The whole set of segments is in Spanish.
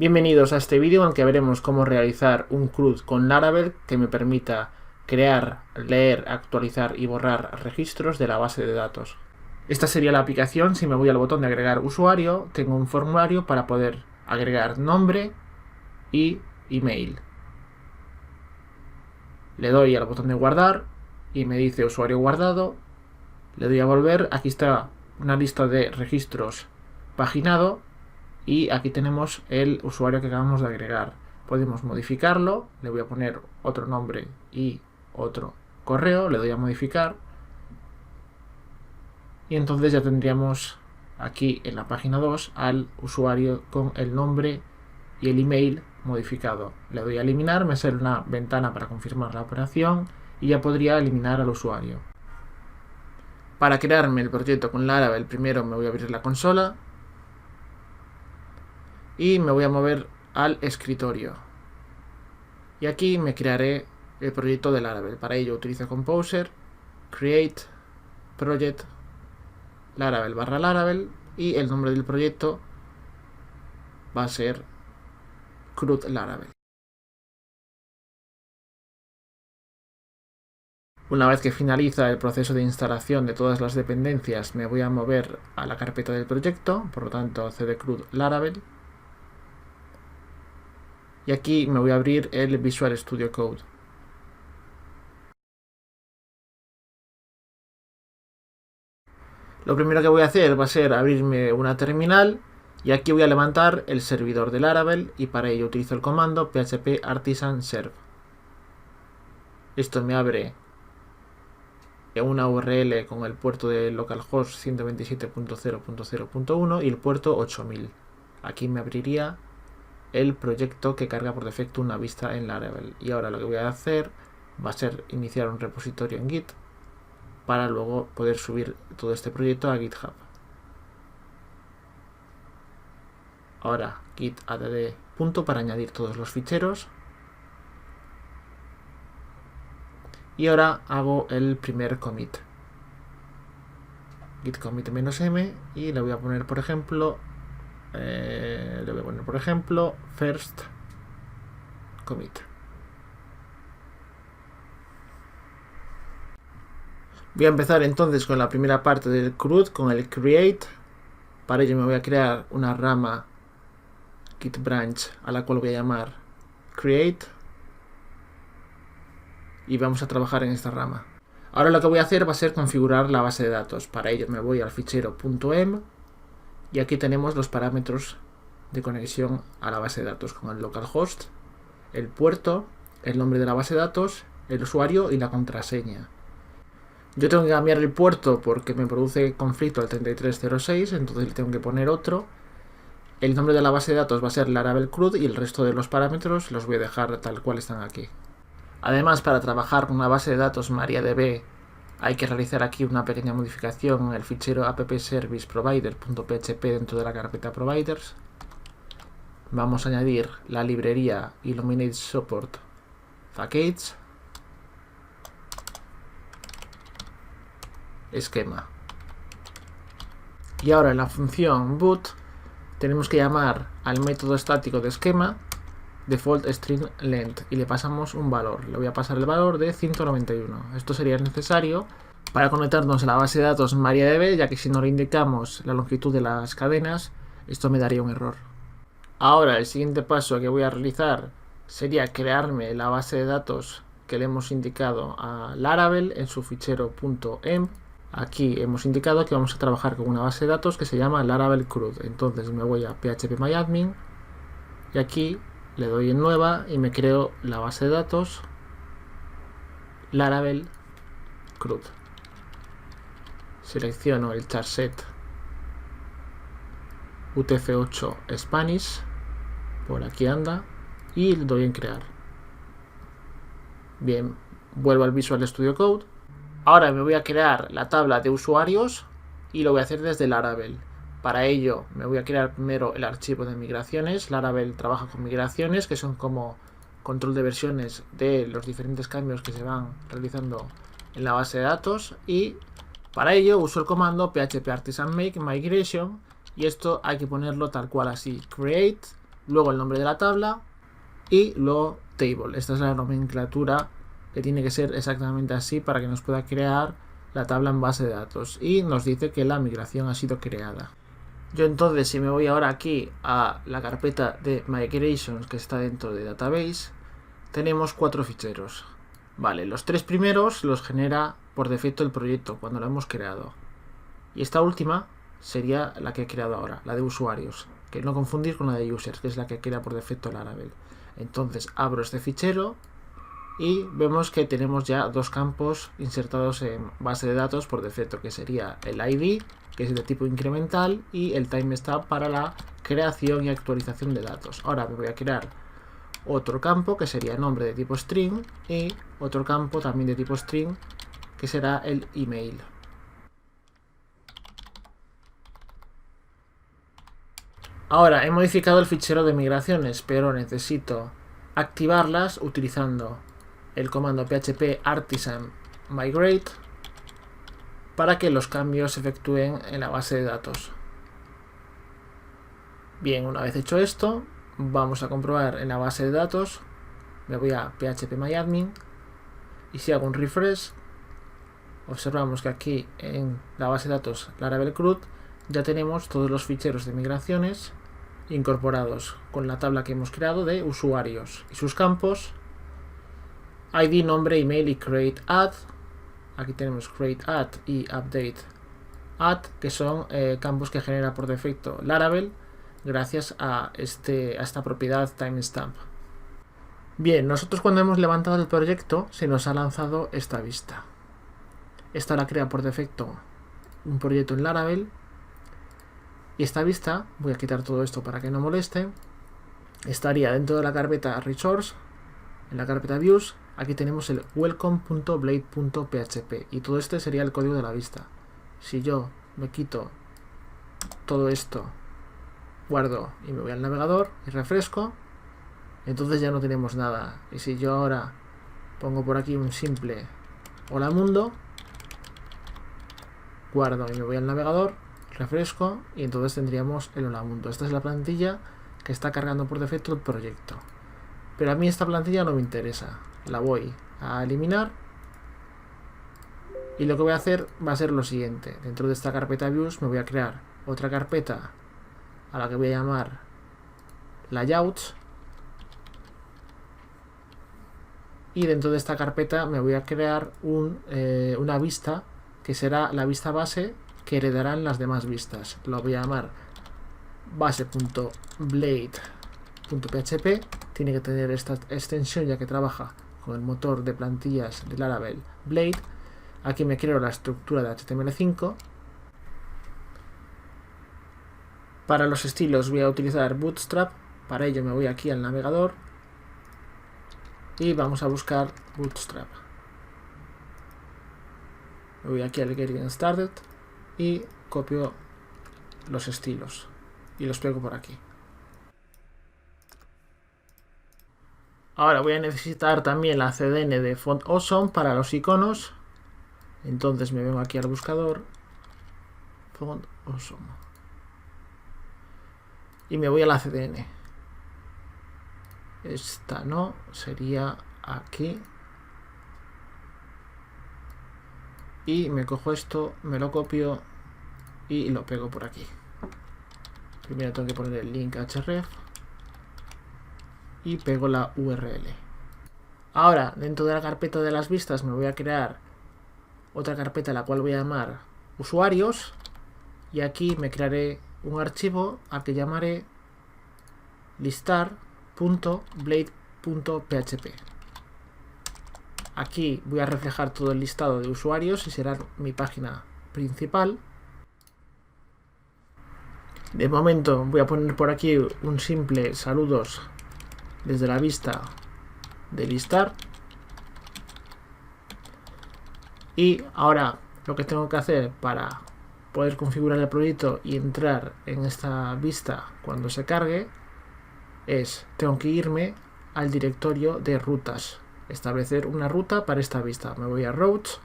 Bienvenidos a este vídeo en el que veremos cómo realizar un CRUD con Laravel que me permita crear, leer, actualizar y borrar registros de la base de datos. Esta sería la aplicación. Si me voy al botón de agregar usuario, tengo un formulario para poder agregar nombre y email. Le doy al botón de guardar y me dice usuario guardado. Le doy a volver. Aquí está una lista de registros paginado. Y aquí tenemos el usuario que acabamos de agregar. Podemos modificarlo. Le voy a poner otro nombre y otro correo. Le doy a modificar. Y entonces ya tendríamos aquí en la página 2 al usuario con el nombre y el email modificado. Le doy a eliminar. Me sale una ventana para confirmar la operación. Y ya podría eliminar al usuario. Para crearme el proyecto con Laravel, primero me voy a abrir la consola. Y me voy a mover al escritorio. Y aquí me crearé el proyecto de Laravel. Para ello utilizo Composer, Create, Project, Laravel / Laravel. Y el nombre del proyecto va a ser CRUD Laravel. Una vez que finaliza el proceso de instalación de todas las dependencias, me voy a mover a la carpeta del proyecto. Por lo tanto, cd CRUD Laravel. Y aquí me voy a abrir el Visual Studio Code. Lo primero que voy a hacer va a ser abrirme una terminal y aquí voy a levantar el servidor de Laravel y para ello utilizo el comando php artisan serve. Esto me abre una URL con el puerto de localhost 127.0.0.1 y el puerto 8000. Aquí me abriría el proyecto que carga por defecto una vista en Laravel. Y ahora lo que voy a hacer va a ser iniciar un repositorio en Git para luego poder subir todo este proyecto a GitHub. Ahora git add punto para añadir todos los ficheros. Y ahora hago el primer commit. Git commit -m y le voy a poner por ejemplo first commit. Voy a empezar entonces con la primera parte del CRUD, con el create. Para ello me voy a crear una rama git branch a la cual voy a llamar create y vamos a trabajar en esta rama. Ahora lo que voy a hacer va a ser configurar la base de datos. Para ello me voy al fichero .m y aquí tenemos los parámetros de conexión a la base de datos con el localhost, el puerto, el nombre de la base de datos, el usuario y la contraseña. Yo tengo que cambiar el puerto porque me produce conflicto al 3306, entonces le tengo que poner otro. El nombre de la base de datos va a ser Laravel CRUD y el resto de los parámetros los voy a dejar tal cual están aquí. Además, para trabajar con una base de datos MariaDB hay que realizar aquí una pequeña modificación en el fichero appserviceprovider.php dentro de la carpeta providers. Vamos a añadir la librería Illuminate Support Facades esquema. Y ahora en la función boot tenemos que llamar al método estático de esquema default string length y le pasamos un valor. Le voy a pasar el valor de 191. Esto sería necesario para conectarnos a la base de datos MariaDB, ya que si no le indicamos la longitud de las cadenas, esto me daría un error. Ahora el siguiente paso que voy a realizar sería crearme la base de datos que le hemos indicado a Laravel en su fichero .env. Aquí hemos indicado que vamos a trabajar con una base de datos que se llama Laravel CRUD. Entonces me voy a phpMyAdmin y aquí le doy en nueva y me creo la base de datos Laravel CRUD. Selecciono el charset UTF-8 Spanish, por aquí anda, y le doy en crear. Bien, vuelvo al Visual Studio Code. Ahora me voy a crear la tabla de usuarios y lo voy a hacer desde Laravel. Para ello me voy a crear primero el archivo de migraciones. Laravel trabaja con migraciones que son como control de versiones de los diferentes cambios que se van realizando en la base de datos, y para ello uso el comando php artisan make migration y esto hay que ponerlo tal cual así, create luego el nombre de la tabla y luego table. Esta es la nomenclatura que tiene que ser exactamente así para que nos pueda crear la tabla en base de datos, y nos dice que la migración ha sido creada. Yo entonces, si me voy ahora aquí a la carpeta de migrations que está dentro de database, tenemos 4 ficheros. Vale, los 3 primeros los genera por defecto el proyecto cuando lo hemos creado, y esta última sería la que he creado ahora, la de usuarios, que no confundir con la de users, que es la que crea por defecto Laravel. Entonces abro este fichero y vemos que tenemos ya 2 campos insertados en base de datos por defecto, que sería el ID, que es de tipo incremental, y el timestamp para la creación y actualización de datos. Ahora me voy a crear otro campo que sería nombre de tipo string, y otro campo también de tipo string que será el email. Ahora he modificado el fichero de migraciones, pero necesito activarlas utilizando el comando php artisan migrate para que los cambios se efectúen en la base de datos. Bien, una vez hecho esto, vamos a comprobar en la base de datos. Me voy a phpMyAdmin y si hago un refresh, observamos que aquí en la base de datos Laravel CRUD ya tenemos todos los ficheros de migraciones incorporados con la tabla que hemos creado de usuarios y sus campos ID, nombre, email y create add. Aquí tenemos create add y update add, que son campos que genera por defecto Laravel gracias a esta propiedad timestamp. Bien, nosotros cuando hemos levantado el proyecto se nos ha lanzado esta vista. Esta la crea por defecto un proyecto en Laravel. Y esta vista, voy a quitar todo esto para que no moleste, estaría dentro de la carpeta resource, en la carpeta views. Aquí tenemos el welcome.blade.php y todo este sería el código de la vista. Si yo me quito todo esto, guardo y me voy al navegador y refresco, entonces ya no tenemos nada. Y si yo ahora pongo por aquí un simple hola mundo, guardo y me voy al navegador, refresco, y entonces tendríamos el hola mundo. Esta es la plantilla que está cargando por defecto el proyecto, pero a mí esta plantilla no me interesa, la voy a eliminar, y lo que voy a hacer va a ser lo siguiente. Dentro de esta carpeta views me voy a crear otra carpeta a la que voy a llamar layouts, y dentro de esta carpeta me voy a crear una vista que será la vista base que heredarán las demás vistas. Lo voy a llamar base.blade.php. Tiene que tener esta extensión ya que trabaja con el motor de plantillas de Laravel Blade. Aquí me creo la estructura de HTML5. Para los estilos voy a utilizar Bootstrap. Para ello me voy aquí al navegador y vamos a buscar Bootstrap. Me voy aquí al Getting Started y copio los estilos y los pego por aquí. Ahora voy a necesitar también la CDN de Font Awesome para los iconos. Entonces me vengo aquí al buscador, Font Awesome, y me voy a la CDN. Esta no, sería aquí. Y me cojo esto, me lo copio y lo pego por aquí. Primero tengo que poner el link href y pego la URL. Ahora, dentro de la carpeta de las vistas me voy a crear otra carpeta la cual voy a llamar usuarios, y aquí me crearé un archivo al que llamaré listar.blade.php. Aquí voy a reflejar todo el listado de usuarios y será mi página principal. De momento voy a poner por aquí un simple saludos desde la vista de listar. Y ahora lo que tengo que hacer para poder configurar el proyecto y entrar en esta vista cuando se cargue es, tengo que irme al directorio de rutas, establecer una ruta para esta vista. Me voy a routes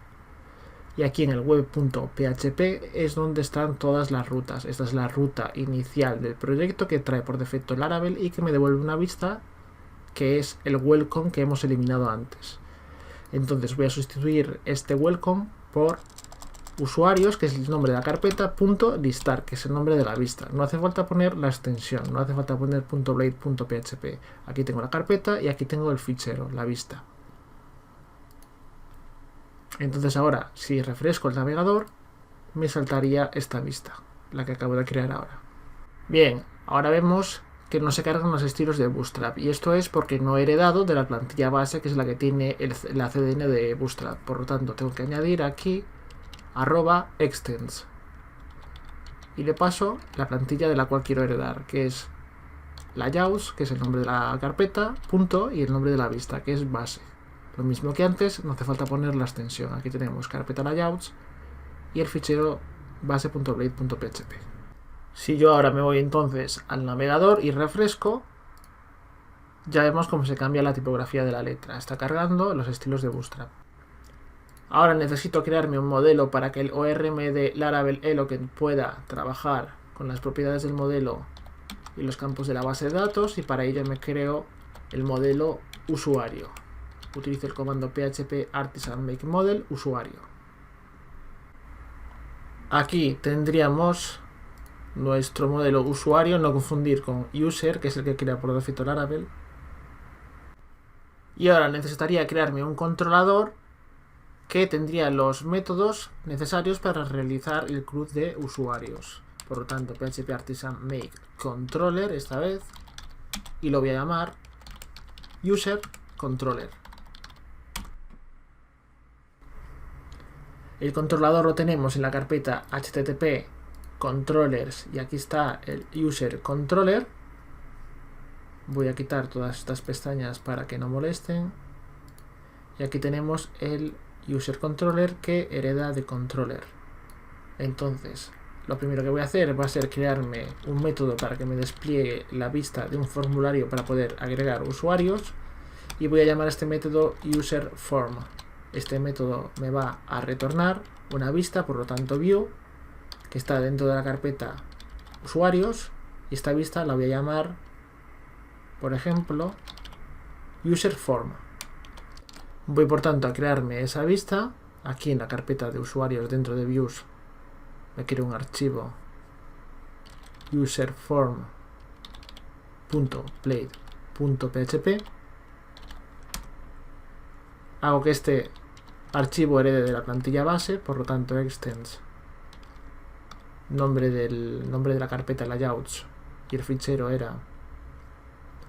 Y aquí en el web.php es donde están todas las rutas. Esta es la ruta inicial del proyecto que trae por defecto el Laravel y que me devuelve una vista que es el welcome que hemos eliminado antes. Entonces voy a sustituir este welcome por usuarios, que es el nombre de la carpeta, .listar, que es el nombre de la vista. No hace falta poner la extensión, no hace falta poner .blade.php. Aquí tengo la carpeta y aquí tengo el fichero, la vista. Entonces ahora, si refresco el navegador, me saltaría esta vista, la que acabo de crear ahora. Bien, ahora vemos que no se cargan los estilos de Bootstrap, y esto es porque no he heredado de la plantilla base, que es la que tiene la CDN de Bootstrap. Por lo tanto, tengo que añadir aquí @extends y le paso la plantilla de la cual quiero heredar, que es layouts, que es el nombre de la carpeta, punto, y el nombre de la vista, que es base. Lo mismo que antes, no hace falta poner la extensión. Aquí tenemos carpeta layouts y el fichero base.blade.php. Si yo ahora me voy entonces al navegador y refresco, ya vemos cómo se cambia la tipografía de la letra. Está cargando los estilos de Bootstrap. Ahora necesito crearme un modelo para que el ORM de Laravel Eloquent pueda trabajar con las propiedades del modelo y los campos de la base de datos, y para ello me creo el modelo usuario. Utilizo el comando php artisan make model usuario. Aquí tendríamos nuestro modelo usuario, no confundir con user, que es el que crea por defecto Laravel. Y ahora necesitaría crearme un controlador que tendría los métodos necesarios para realizar el CRUD de usuarios. Por lo tanto, php artisan make controller esta vez, y lo voy a llamar user controller. El controlador lo tenemos en la carpeta http controllers, y aquí está el user controller. Voy a quitar todas estas pestañas para que no molesten, y aquí tenemos el user controller que hereda de controller. Entonces, lo primero que voy a hacer va a ser crearme un método para que me despliegue la vista de un formulario para poder agregar usuarios, y voy a llamar a este método userForm. Este método me va a retornar una vista, por lo tanto view, que está dentro de la carpeta usuarios, y esta vista la voy a llamar, por ejemplo, userForm. Voy por tanto a crearme esa vista. Aquí en la carpeta de usuarios dentro de views me creo un archivo userform.blade.php. Hago que este archivo herede de la plantilla base, por lo tanto extends nombre de la carpeta layouts, y el fichero era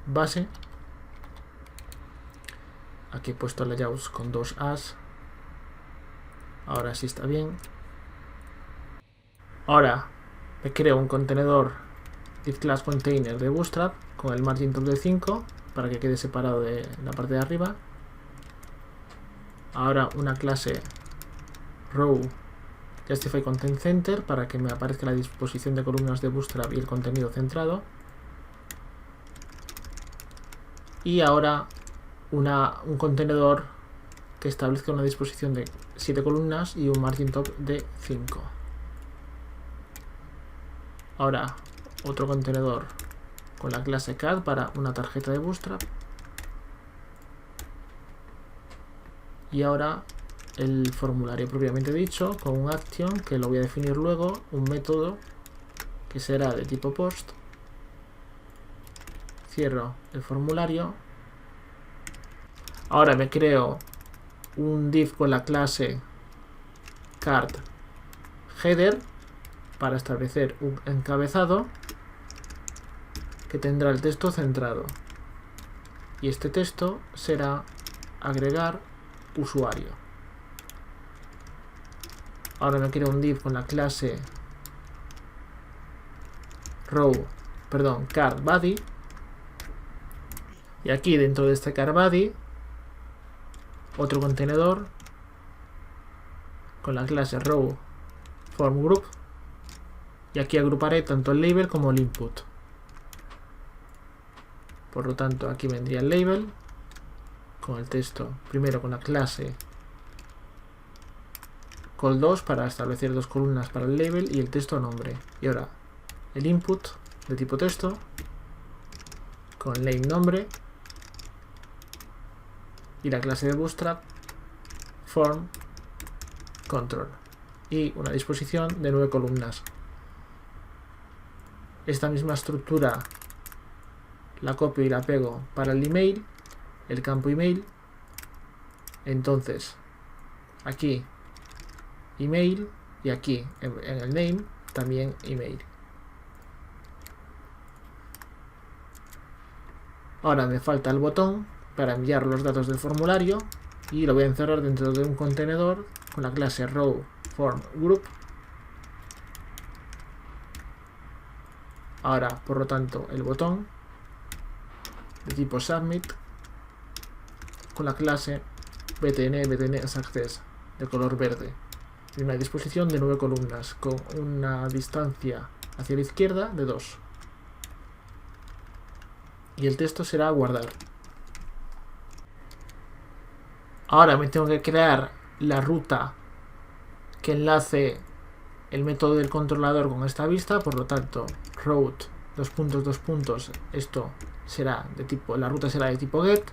base. Aquí he puesto layouts con 2 as. Ahora sí está bien. Ahora me creo un contenedor div class container de Bootstrap con el margin top de 5 para que quede separado de la parte de arriba. Ahora una clase row justify content center para que me aparezca la disposición de columnas de Bootstrap y el contenido centrado. Y ahora un contenedor que establezca una disposición de 7 columnas y un margin top de 5. Ahora otro contenedor con la clase CAD para una tarjeta de Bootstrap. Y ahora el formulario propiamente dicho con un action que lo voy a definir luego, un método que será de tipo post. Cierro el formulario. Ahora me creo un div con la clase card header para establecer un encabezado que tendrá el texto centrado, y este texto será agregar usuario. Ahora me creo un div con la clase card body, y aquí dentro de este card body otro contenedor con la clase row form group, y aquí agruparé tanto el label como el input. Por lo tanto, aquí vendría el label con el texto primero con la clase col2 para establecer 2 columnas para el label y el texto nombre. Y ahora el input de tipo texto con name nombre y la clase de Bootstrap form control y una disposición de 9 columnas. Esta misma estructura la copio y la pego para el email, el campo email. Entonces aquí email y aquí en el name también email. Ahora me falta el botón para enviar los datos del formulario y lo voy a encerrar dentro de un contenedor con la clase row form group. Ahora, por lo tanto, el botón de tipo submit con la clase btn success de color verde y una disposición de 9 columnas con una distancia hacia la izquierda de 2. Y el texto será guardar. Ahora me tengo que crear la ruta que enlace el método del controlador con esta vista, por lo tanto route esto será de tipo, la ruta será de tipo get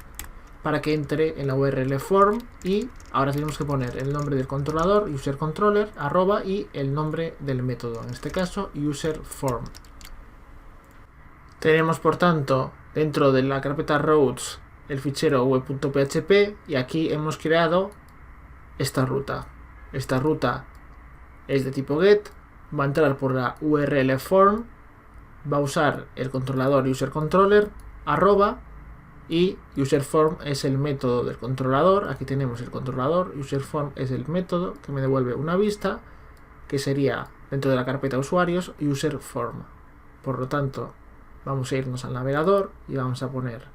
para que entre en la URL form y ahora tenemos que poner el nombre del controlador user controller arroba y el nombre del método, en este caso user form. Tenemos por tanto dentro de la carpeta routes el fichero web.php y aquí hemos creado esta ruta. Esta ruta es de tipo get, va a entrar por la URL form, va a usar el controlador userController arroba y userForm es el método del controlador. Aquí tenemos el controlador, userForm es el método que me devuelve una vista que sería dentro de la carpeta usuarios userForm. Por lo tanto vamos a irnos al navegador y vamos a poner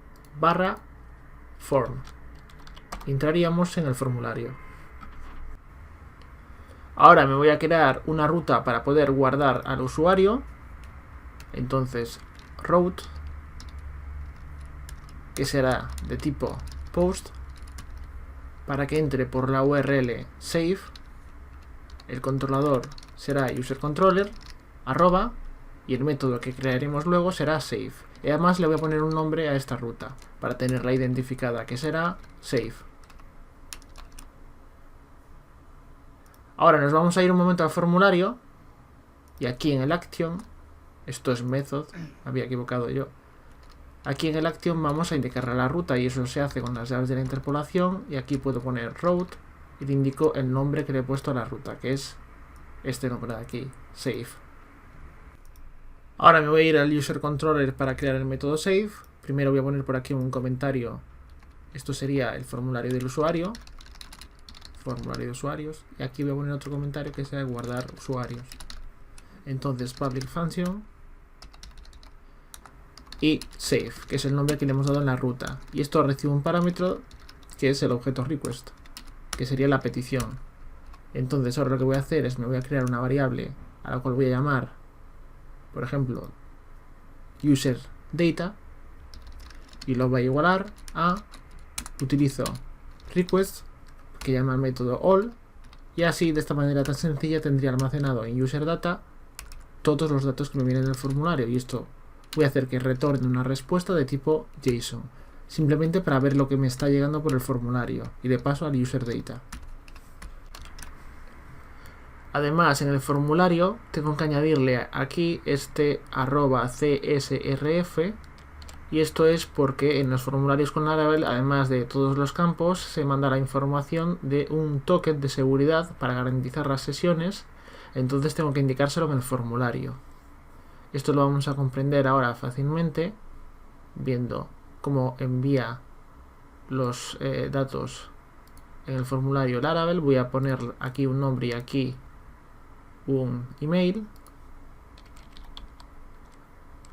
/form. Entraríamos en el formulario. Ahora me voy a crear una ruta para poder guardar al usuario. Entonces route, que será de tipo post, para que entre por la URL save. El controlador será userController arroba y el método que crearemos luego será save. Y además le voy a poner un nombre a esta ruta para tenerla identificada, que será save. Ahora nos vamos a ir un momento al formulario y aquí en el action, esto es method, había equivocado yo. Aquí en el action vamos a indicar la ruta y eso se hace con las llaves de la interpolación y aquí puedo poner route y le indico el nombre que le he puesto a la ruta, que es este nombre de aquí, save. Ahora me voy a ir al userController para crear el método save. Primero voy a poner por aquí un comentario. Esto sería el formulario del usuario. Formulario de usuarios. Y aquí voy a poner otro comentario que sea guardar usuarios. Entonces public function y save, que es el nombre que le hemos dado en la ruta. Y esto recibe un parámetro que es el objeto request, que sería la petición. Entonces ahora lo que voy a hacer es me voy a crear una variable a la cual voy a llamar, por ejemplo, user data y lo voy a igualar a utilizo request que llama el método all y así de esta manera tan sencilla tendría almacenado en user data todos los datos que me vienen del formulario y esto voy a hacer que retorne una respuesta de tipo JSON simplemente para ver lo que me está llegando por el formulario y de paso al user data. Además, en el formulario tengo que añadirle aquí este @csrf y esto es porque en los formularios con Laravel, además de todos los campos, se manda la información de un token de seguridad para garantizar las sesiones, entonces tengo que indicárselo en el formulario. Esto lo vamos a comprender ahora fácilmente viendo cómo envía los datos en el formulario Laravel. Voy a poner aquí un nombre y aquí un email.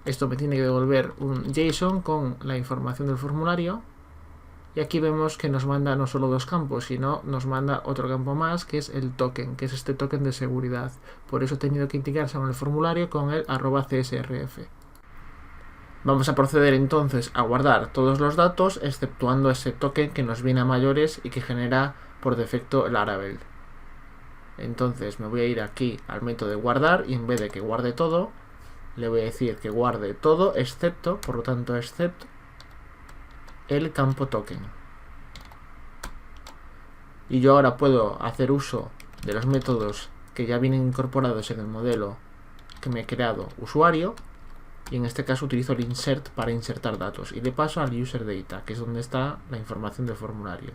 Esto me tiene que devolver un JSON con la información del formulario y aquí vemos que nos manda no solo dos campos, sino nos manda otro campo más que es el token, que es este token de seguridad. Por eso he tenido que indicarse en el formulario con el @csrf. Vamos a proceder entonces a guardar todos los datos exceptuando ese token que nos viene a mayores y que genera por defecto Laravel. Entonces me voy a ir aquí al método de guardar y en vez de que guarde todo, le voy a decir que guarde todo excepto, por lo tanto excepto, el campo token. Y yo ahora puedo hacer uso de los métodos que ya vienen incorporados en el modelo que me he creado usuario, y en este caso utilizo el insert para insertar datos y le paso al user data, que es donde está la información del formulario.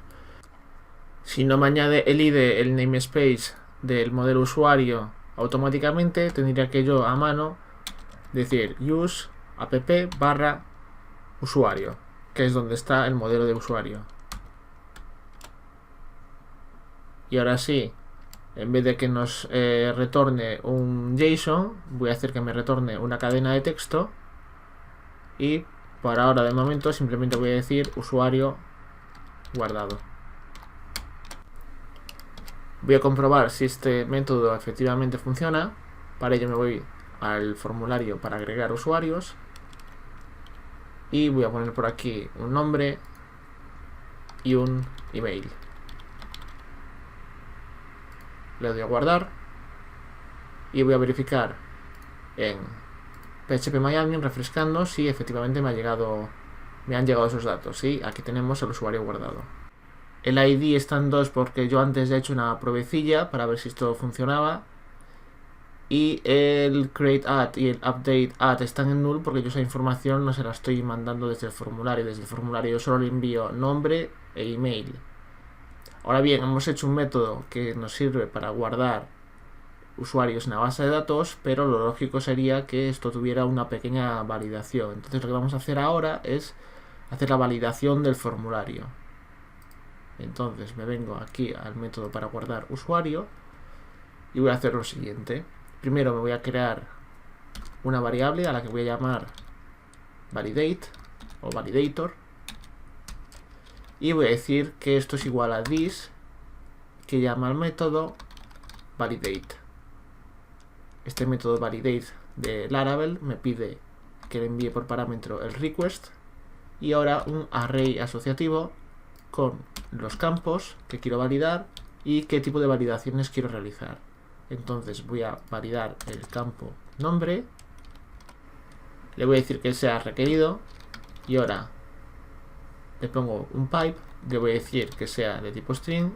Si no me añade el ID, el namespace del modelo usuario automáticamente, tendría que yo a mano decir use app barra usuario, que es donde está el modelo de usuario. Y ahora sí, en vez de que nos retorne un JSON, voy a hacer que me retorne una cadena de texto. Y por ahora, de momento, simplemente voy a decir usuario guardado. Voy a comprobar si este método efectivamente funciona. Para ello me voy al formulario para agregar usuarios. Y voy a poner por aquí un nombre y un email. Le doy a guardar y voy a verificar en phpMyAdmin refrescando si efectivamente me han llegado esos datos. Y aquí tenemos el usuario guardado. El ID está en 2 porque yo antes ya he hecho una pruebecilla para ver si esto funcionaba. Y el create add y el update add están en null porque yo esa información no se la estoy mandando desde el formulario. Desde el formulario yo solo le envío nombre e email. Ahora bien, hemos hecho un método que nos sirve para guardar usuarios en la base de datos, pero lo lógico sería que esto tuviera una pequeña validación. Entonces lo que vamos a hacer ahora es hacer la validación del formulario. Entonces me vengo aquí al método para guardar usuario y voy a hacer lo siguiente. Primero me voy a crear una variable a la que voy a llamar validate o validator. Y voy a decir que esto es igual a this, que llama al método validate. Este método validate de Laravel me pide que le envíe por parámetro el request y ahora un array asociativo con los campos que quiero validar y qué tipo de validaciones quiero realizar. Entonces voy a validar el campo nombre, le voy a decir que sea requerido y ahora le pongo un pipe, le voy a decir que sea de tipo string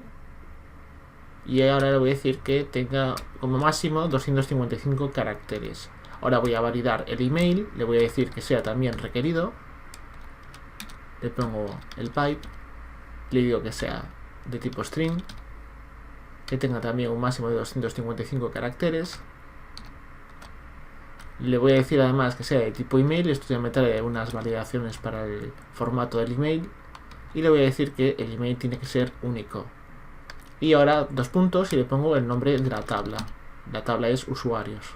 y ahora le voy a decir que tenga como máximo 255 caracteres. Ahora voy a validar el email, le voy a decir que sea también requerido, le pongo el pipe, le digo que sea de tipo string, que tenga también un máximo de 255 caracteres. Le voy a decir además que sea de tipo email, esto ya me trae unas validaciones para el formato del email. Y le voy a decir que el email tiene que ser único. Y ahora 2 puntos y le pongo el nombre de la tabla. La tabla es usuarios.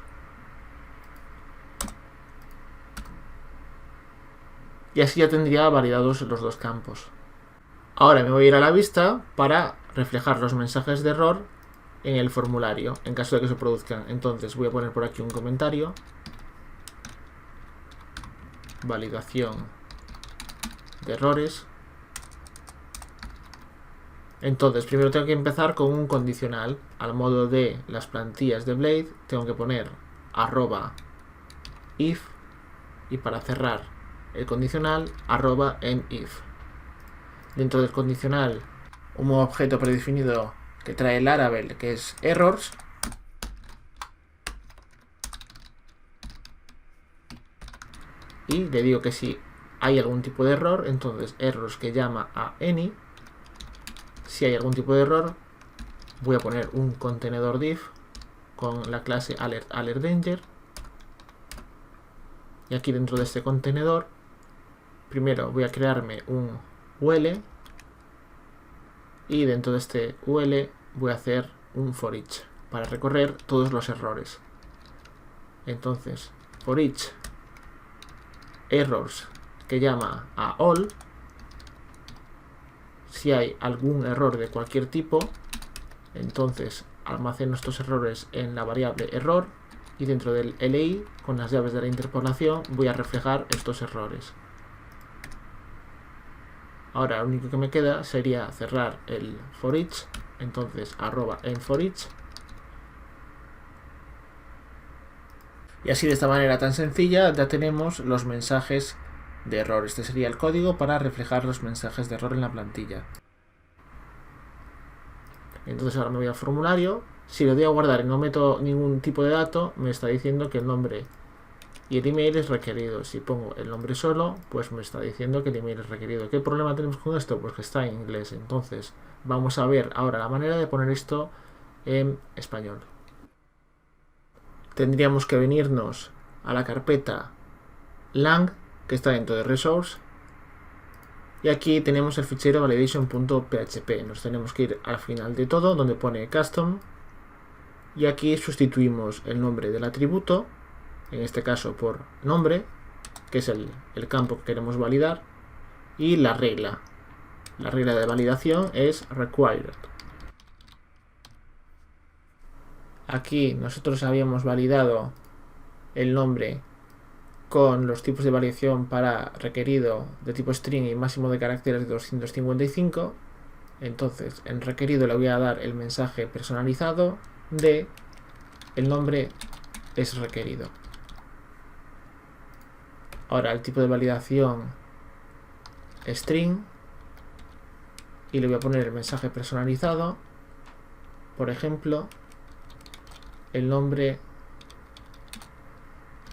Y así ya tendría validados los 2 campos. Ahora me voy a ir a la vista para reflejar los mensajes de error en el formulario, en caso de que se produzcan. Entonces voy a poner por aquí un comentario. Validación de errores. Entonces primero tengo que empezar con un condicional. Al modo de las plantillas de Blade tengo que poner @if y para cerrar el condicional @endif. Dentro del condicional un objeto predefinido que trae Laravel, que es errors. Y le digo que si hay algún tipo de error, entonces errors que llama a any. Si hay algún tipo de error, voy a poner un contenedor div con la clase alert_danger. Y aquí dentro de este contenedor, primero voy a crearme un UL. Y dentro de este UL voy a hacer un for each para recorrer todos los errores. Entonces, for each errors que llama a all. Si hay algún error de cualquier tipo, entonces almaceno estos errores en la variable error y dentro del LI, con las llaves de la interpolación, voy a reflejar estos errores. Ahora lo único que me queda sería cerrar el for each, entonces @endForEach Y así, de esta manera tan sencilla, ya tenemos los mensajes de error. Este sería el código para reflejar los mensajes de error en la plantilla. Entonces ahora me voy al formulario. Si le doy a guardar y no meto ningún tipo de dato, me está diciendo que el nombre y el email es requerido. Si pongo el nombre solo, pues me está diciendo que el email es requerido. ¿Qué problema tenemos con esto? Pues que está en inglés. Entonces vamos a ver ahora la manera de poner esto en español. Tendríamos que venirnos a la carpeta lang, que está dentro de resource, y aquí tenemos el fichero validation.php. Nos tenemos que ir al final de todo, donde pone custom, y aquí sustituimos el nombre del atributo, en este caso por nombre, que es el campo que queremos validar, y la regla. La regla de validación es required. Aquí nosotros habíamos validado el nombre con los tipos de validación para requerido de tipo string y máximo de caracteres de 255. Entonces, en requerido le voy a dar el mensaje personalizado de el nombre es requerido. Ahora el tipo de validación string y le voy a poner el mensaje personalizado. Por ejemplo, el nombre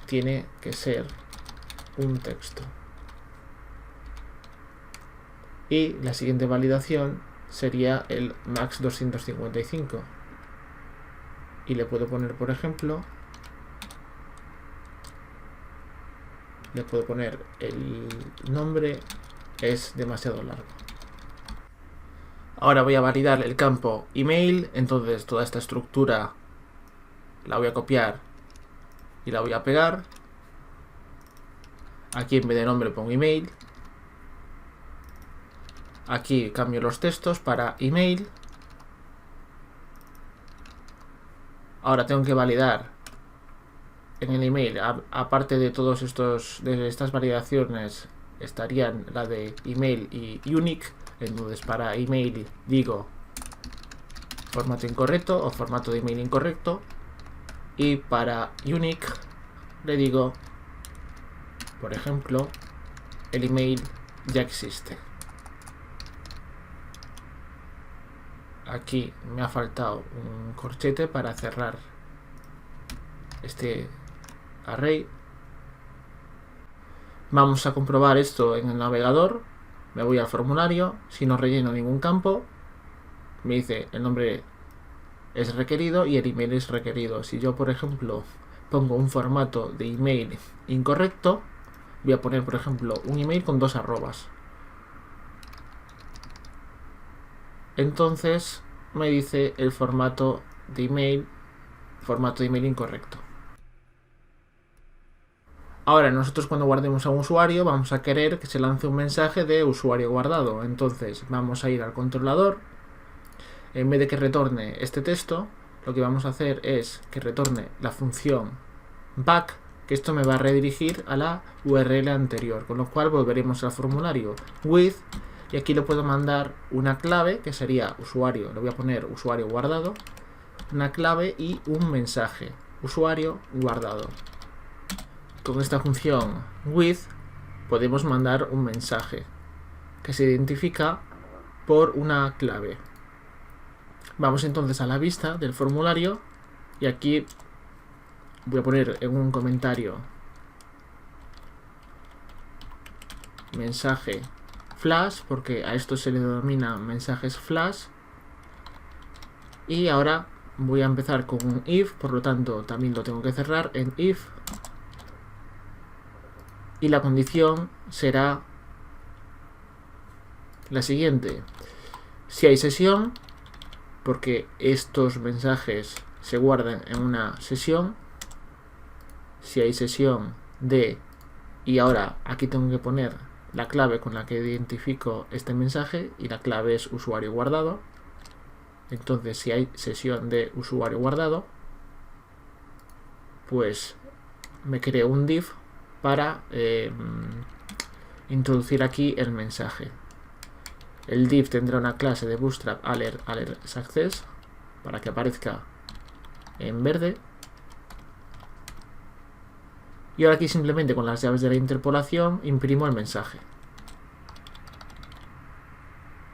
tiene que ser un texto. Y la siguiente validación sería el max 255. Y le puedo poner, por ejemplo, le puedo poner el nombre es demasiado largo. Ahora voy a validar el campo email. Entonces toda esta estructura la voy a copiar y la voy a pegar. Aquí en vez de nombre pongo email. Aquí cambio los textos para email. Ahora tengo que validar en el email, aparte de todos estas validaciones, estarían la de email y unique. Entonces para email digo formato incorrecto o formato de email incorrecto, y para unique le digo, por ejemplo, el email ya existe. Aquí me ha faltado un corchete para cerrar este array. Vamos a comprobar esto en el navegador. Me voy al formulario. Si no relleno ningún campo, me dice el nombre es requerido y el email es requerido. Si yo, por ejemplo, pongo un formato de email incorrecto, voy a poner, por ejemplo, un email con 2 arrobas. Entonces me dice el formato de email incorrecto. Ahora nosotros, cuando guardemos a un usuario, vamos a querer que se lance un mensaje de usuario guardado. Entonces vamos a ir al controlador. En vez de que retorne este texto, lo que vamos a hacer es que retorne la función back, que esto me va a redirigir a la URL anterior, con lo cual volveremos al formulario with, y aquí le puedo mandar una clave que sería usuario. Le voy a poner usuario guardado, una clave y un mensaje usuario guardado. Con esta función with podemos mandar un mensaje que se identifica por una clave. Vamos entonces a la vista del formulario y aquí voy a poner en un comentario mensaje flash, porque a esto se le denomina mensajes flash. Y ahora voy a empezar con un if, por lo tanto también lo tengo que cerrar en if. Y la condición será la siguiente: si hay sesión, porque estos mensajes se guardan en una sesión, si hay sesión de, y ahora aquí tengo que poner la clave con la que identifico este mensaje, y la clave es usuario guardado. Entonces, si hay sesión de usuario guardado, pues me creo un div para introducir aquí el mensaje. El div tendrá una clase de Bootstrap alert success para que aparezca en verde. Y ahora aquí simplemente con las llaves de la interpolación imprimo el mensaje.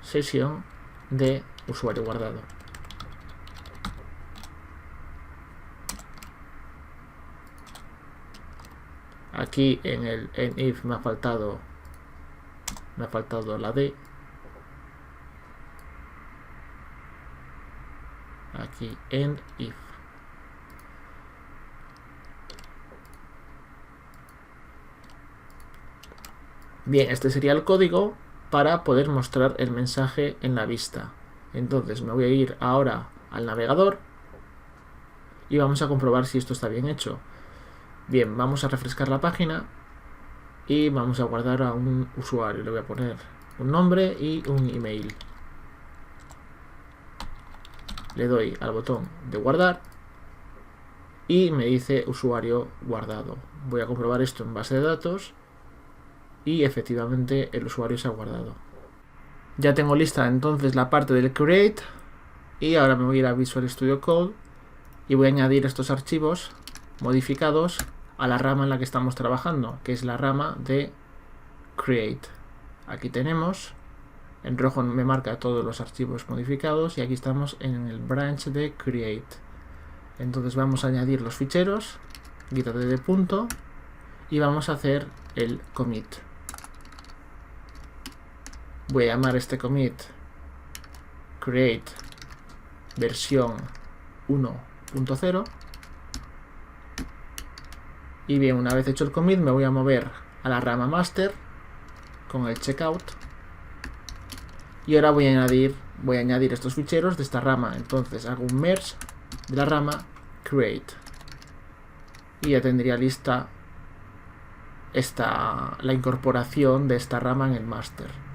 Sesión de usuario guardado. Aquí en if me ha faltado la D. Aquí en if. Bien, este sería el código para poder mostrar el mensaje en la vista. Entonces me voy a ir ahora al navegador y vamos a comprobar si esto está bien hecho. Bien, vamos a refrescar la página y vamos a guardar a un usuario. Le voy a poner un nombre y un email. Le doy al botón de guardar y me dice usuario guardado. Voy a comprobar esto en base de datos y efectivamente el usuario se ha guardado. Ya tengo lista entonces la parte del create y ahora me voy a ir a Visual Studio Code y voy a añadir estos archivos modificados a la rama en la que estamos trabajando, que es la rama de create. Aquí tenemos, en rojo me marca todos los archivos modificados y aquí estamos en el branch de create. Entonces vamos a añadir los ficheros, quítate de punto y vamos a hacer el commit. Voy a llamar este commit create versión 1.0 y bien, una vez hecho el commit me voy a mover a la rama master con el checkout y ahora voy a añadir estos ficheros de esta rama. Entonces hago un merge de la rama create y ya tendría lista la incorporación de esta rama en el master.